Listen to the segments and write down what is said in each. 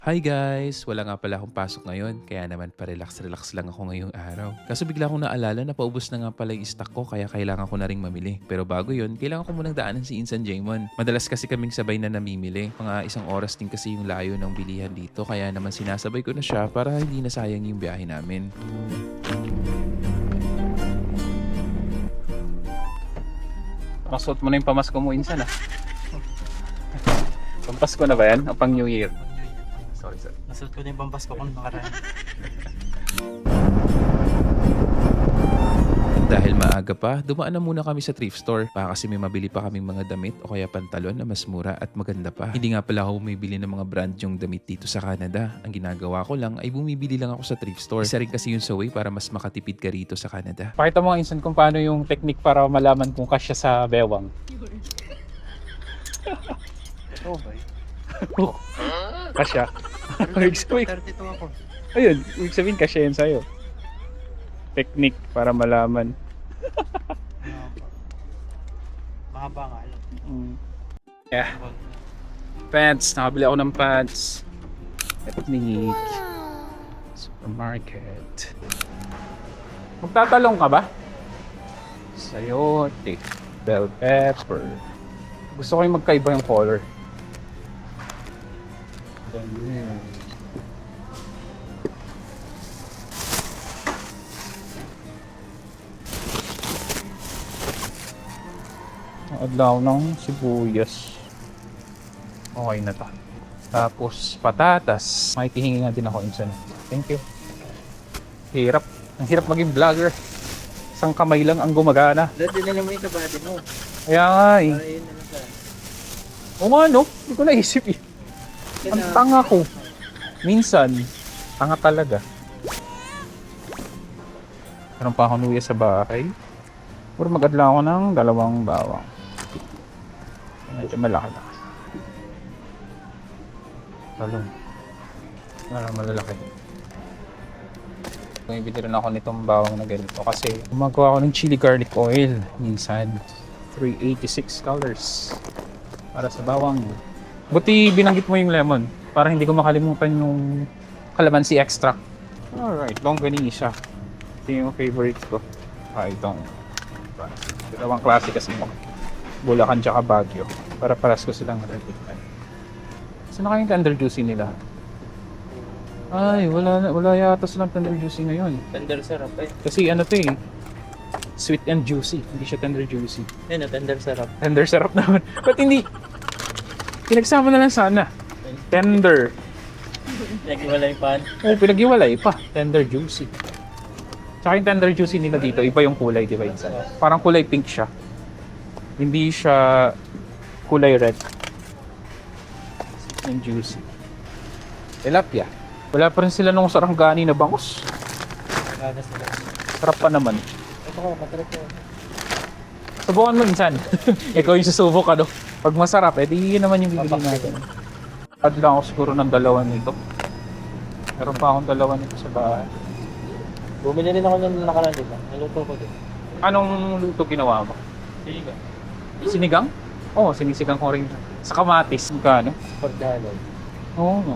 Hi guys! Wala nga pala akong pasok ngayon, kaya naman pa-relax-relax lang ako ngayong araw. Kaso bigla akong naalala na paubos na nga pala yung stock ko, kaya kailangan ko na ring mamili. Pero bago yon, kailangan ko munang daanan si Insan Jaymon. Madalas kasi kaming sabay na namimili. Mga isang oras din kasi yung layo ng bilihan dito, kaya naman sinasabay ko na siya para hindi na sayang yung biyahe namin. Masuot mo na yung pamasko mo, Insan ah. Pampasko na ba yan? O pang New Year? Sorry. Nasuot ko din yung pampasko kung nakaraan. Dahil maaga pa, dumaan na muna kami sa thrift store. Baka kasi may mabili pa kaming mga damit o kaya pantalon na mas mura at maganda pa. Hindi nga pala ako bumibili ng mga brand yung damit dito sa Canada. Ang ginagawa ko lang ay bumibili lang ako sa thrift store. Isa rin kasi yun sa way para mas makatipid ka rito sa Canada. Pakita mo nga Insan kung paano yung technique para malaman kung kasya sa bewang. Oo ba? Kasya. Ibig sabihin- 32 ako. Ayun, ibig sabihin kasya yun sa'yo. Technique para malaman. Mahaba nga. Yeah. Pants. Nakabili ako ng pants. Technique. Supermarket. Magtatalong ka ba? Sayote. Bell pepper. Gusto ko yung magkaiba yung color. Ganyan. Adlaw ng sibuyas. Okay na to. Tapos patatas. May tihingi nga din ako Insan. Thank you. Hirap. Ang hirap maging vlogger. Isang kamay lang ang gumagana. Dati na naman yung kabady mo. Kaya nga eh. Para yun na lang sa... O nga no? Hindi ko naisip eh. Ang tanga ko. Minsan, tanga talaga. Meron pa akong luya sa bahay. Puro mag-adla ako ng 2 bawang. Medyo malaki na. Talong. Malalaki. Bumibili rin ako nitong bawang na ganito kasi gumagawa ako ng chili garlic oil minsan. $386 para sa bawang. Buti binanggit mo yung lemon para hindi ko makalimutan yung calamansi extract. Alright, longganisa. Ito yung favorite ko. Itong dalawang klase kasi mo. Bulacan tsaka Baguio. Para paras ko silang natitikman. Saan na kayong tender juicy nila? Ay, wala yata silang tender juicy ngayon. Tender syrup eh. Kasi ano to eh, sweet and juicy. Hindi siya tender juicy. Yan o, tender syrup. Tender syrup naman. Ba't hindi? Pinagsama na lang sana. Tender. Nag-iwala yung pan. Oh, pinag-iwalay pa. Tender juicy. Tsaka yung tender juicy nila dito, iba yung kulay, di ba? Insan? Parang kulay pink siya. Hindi siya kulay red. Sweet and juicy. Tilapia. Wala pa rin sila nung sarangani na bangus. Nagana sila. Sarap pa naman. Ito ko, matrip ko. Subukan mo Insan. Ikaw yung susubok ano. Pag masarap, edi yun naman yung bibili natin. Add lang ako siguro ng 2 nito. Meron pa akong 2 nito sa bahay. Bumili rin ako ng nakaraan dito. Naluto ko din. Anong luto ginawa mo? Sinigang. Sinigang? Oo, sinisigang ko rin. Sa kamatis. Magkano? Pagdalog. Oo.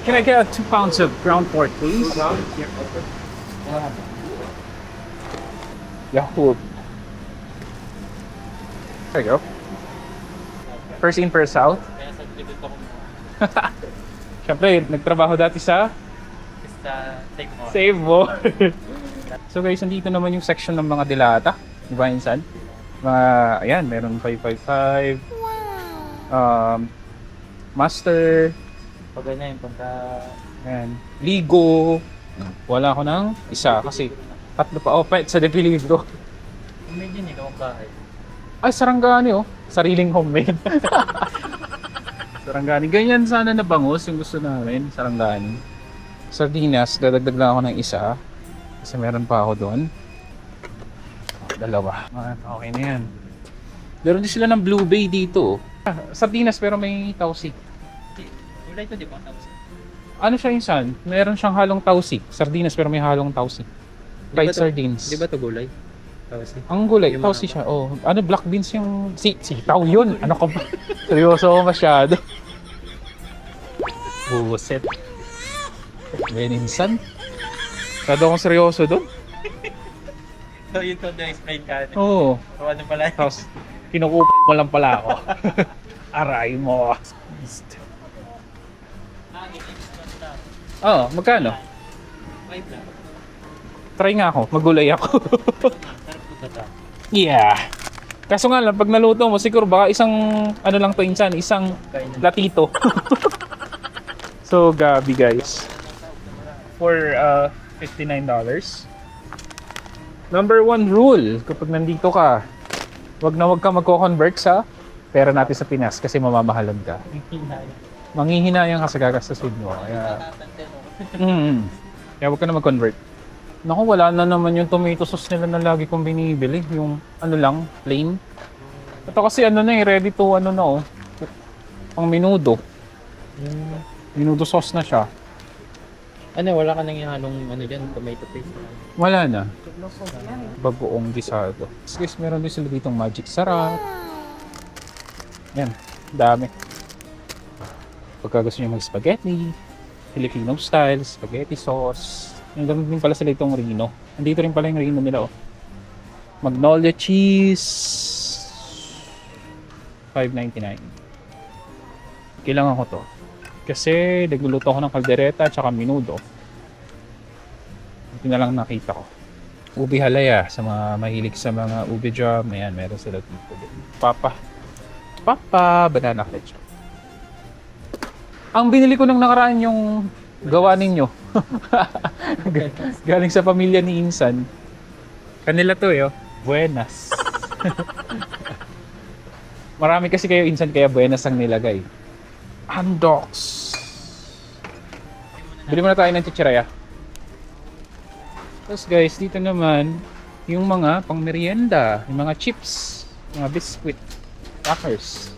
Can I get 2 pounds of ground pork, please? Yahoo. There you go. First in, first out. Kaya sa likod ko Siyempre, nagtrabaho dati sa take more. Save Mo. So guys, nandito naman yung section ng mga dilata. Di ba, Insan? Mga, ayan, meron 555. Master. Pag ganyan yung pagka... Ayan. Ligo. Wala ko ng isa kasi 3 pa. Oh, pet sa depilig ko. Medyo hindi ka bahay. Ay, sarangani oh. Sariling homemade. Sarangani. Ganyan sana na bangus yung gusto namin. Sarangani. Sardinas. Dadagdag lang ako ng isa. Kasi meron pa ako doon. 2. Okay na yan. Meron din sila ng Blue Bay dito. Sardinas pero may tausi. Wala ito, di ba? Ano siya Insan? Meron siyang halong tausi. Sardinas pero may halong tausi. Fried sardines. Di ba ito gulay? Ang gulay, tausi siya. Oh, ano, black beans yung... Sitaw yun! Ano ka ba? Seryoso ako masyado. Buset. Beninsan. Masyado akong seryoso doon. So, yun to na-explain ka. Oo. So, ano pala? Tapos, kinukupal mo lang pala ako. Aray mo. Oo, magkano? 5 lang. Try nga ako, magulay ako. Sarap po ba? Yeah. Kaso nga lang, pag naluto mo, siguro baka isang, ano lang to insan, isang latito. So, gabi guys. For $59. Number 1 rule, kapag nandito ka, wag ka magko-convert sa pera natin sa Pinas kasi mamamahalan ka. Manghihinayang ka sa gagastusin mo. Kaya, kaya wag ka na mag-convert. Naku, wala na naman yung tomato sauce nila na lagi kong binibili. Yung ano lang, plain. Ito kasi ano na ready to ano na pang menudo. Menudo sauce na siya. Ano, wala ka nang ihalong ano dyan, tomato paste. Wala na. Bagoong gisado. Guys, meron din sila ditong magic sarap. Yan, dami. Pagka gusto nyo mag-spaghetti, Filipino style, spaghetti sauce. Yung ganun din pala sila itong Reno. Andito rin pala yung Reno nila Magnolia cheese. $5.99. Kailangan ko to. Kasi nagluluto ako ng kaldereta at saka menudo. Ito na lang nakita ko. Ubi halaya sa mga mahilig sa mga ubi jam. Ayan, meron sila dito. Papa, banana ketchup. Ang binili ko nung nakaraan yung gawa ninyo. Galing sa pamilya ni Insan. Kanila to Buenas. Marami kasi kayo Insan kaya Buenas ang nilagay. Andox. Bili muna tayo ng chichiraya. Tapos guys, dito naman yung mga pang merienda, yung mga chips, mga biscuit, crackers.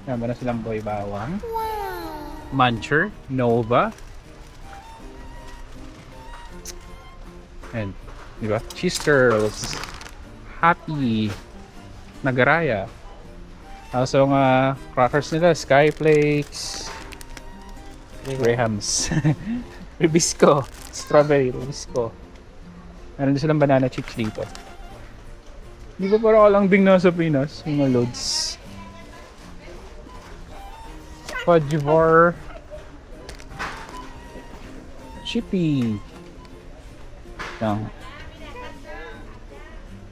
Meron na silang boy bawang. Muncher, Nova. And, di ba? Cheese curls, Happy, Nagaraya. Tapos yung crackers nila, Skyflakes, Graham's, Ribisco, Strawberry Ribisco. Meron din silang banana chips dito. Di ba parang kalambing nasa Pinas? Yung mga loads. Fudgevar. Chippy. Yan.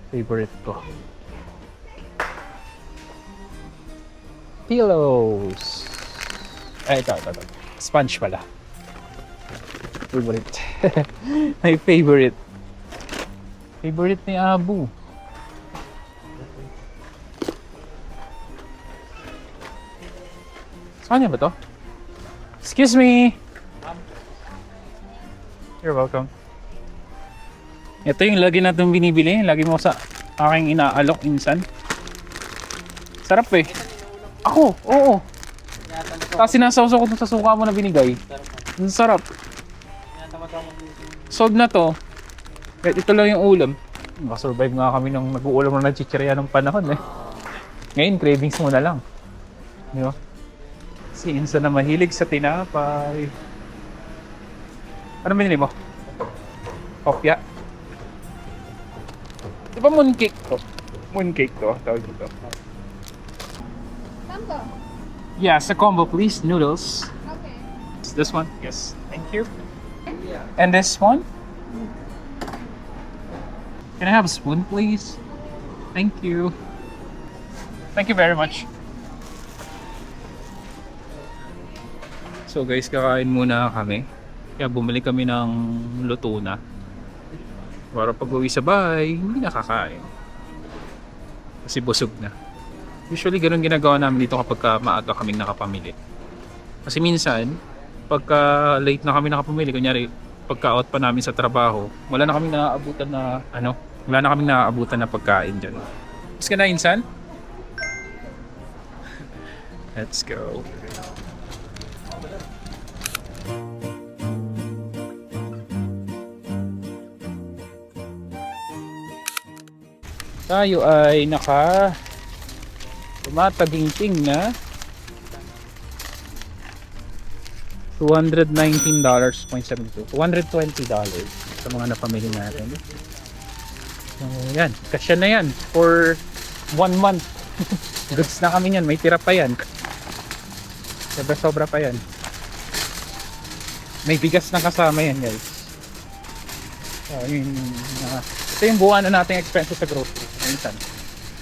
Favorite ko. Pillows. Ito. Sponge pala. Favorite. My favorite. Favorite ni Abu. Saan niya ba to? Excuse me! You're welcome. Ito yung lagi natin binibili. Lagi mo sa aking inaalok insan. Sarap Ako, oo. Tapos sinasawsaw ko sa suka mo na binigay. Ang sarap. Solve na to. Ito lang yung ulam. Makasurvive nga kami nung nag-uulam na ng chichirya ng panahon Ngayon, cravings mo na lang. Di ba? Si Insa na mahilig sa tinapay. Ano binili mo? Kopya? Di ba mooncake to? Mooncake to, tawag dito. Combo. Yes, a combo please. Noodles. Okay. This one? Yes. Thank you. And this one? Can I have a spoon, please? Thank you. Thank you very much. So guys, kakain muna kami. Kaya bumili kami ng luto na. Para pag uwi sa bahay, hindi nakakain. Kasi busog na. Usually, ganun ginagawa namin dito kapag maaga kaming nakapamili. Kasi minsan, pagka late na kami nakapamili, kunyari, pagka-out pa namin sa trabaho, wala na kaming naaabutan na pagkain dyan. Mas ka na, Insan? Let's go. tayo ay tumataginting na $219.72. $220 sa mga napamili natin. So, yan. Kasya na yan for 1 month. Goods na kami yan. May tira pa yan. Sobra pa yan. May bigas na kasama yan, guys. So, ito yung buwan na nating expenses sa grocery.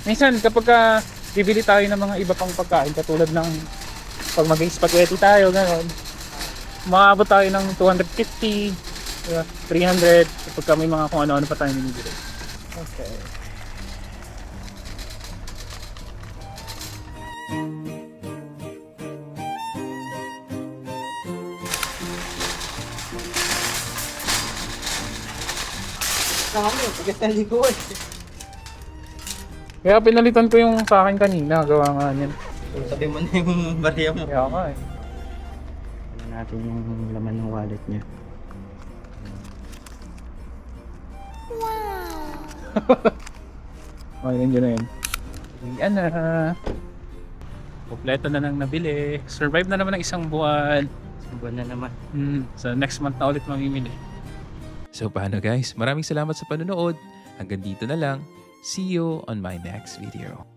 Minsan kapag bibili tayo ng mga iba pang pagkain, katulad ng pag mag-spaghetti tayo, gano'n, maabot tayo ng 250, 300 kapag may mga kung ano-ano pa tayo binibili. Okay. Bigas na liguan. Kaya pinalitan ko yung sa akin kanina, gawa nga niyan. Sabi mo na yung bariya mo. Kaya nga eh. Ano natin yung laman ng wallet niya. Okay, nandiyan na yun. Yan na. Kompleto na nang nabili. Survive na naman ng isang buwan. Buwan na naman. So next month na ulit mamimili. So paano guys? Maraming salamat sa panonood. Hanggang dito na lang. See you on my next video.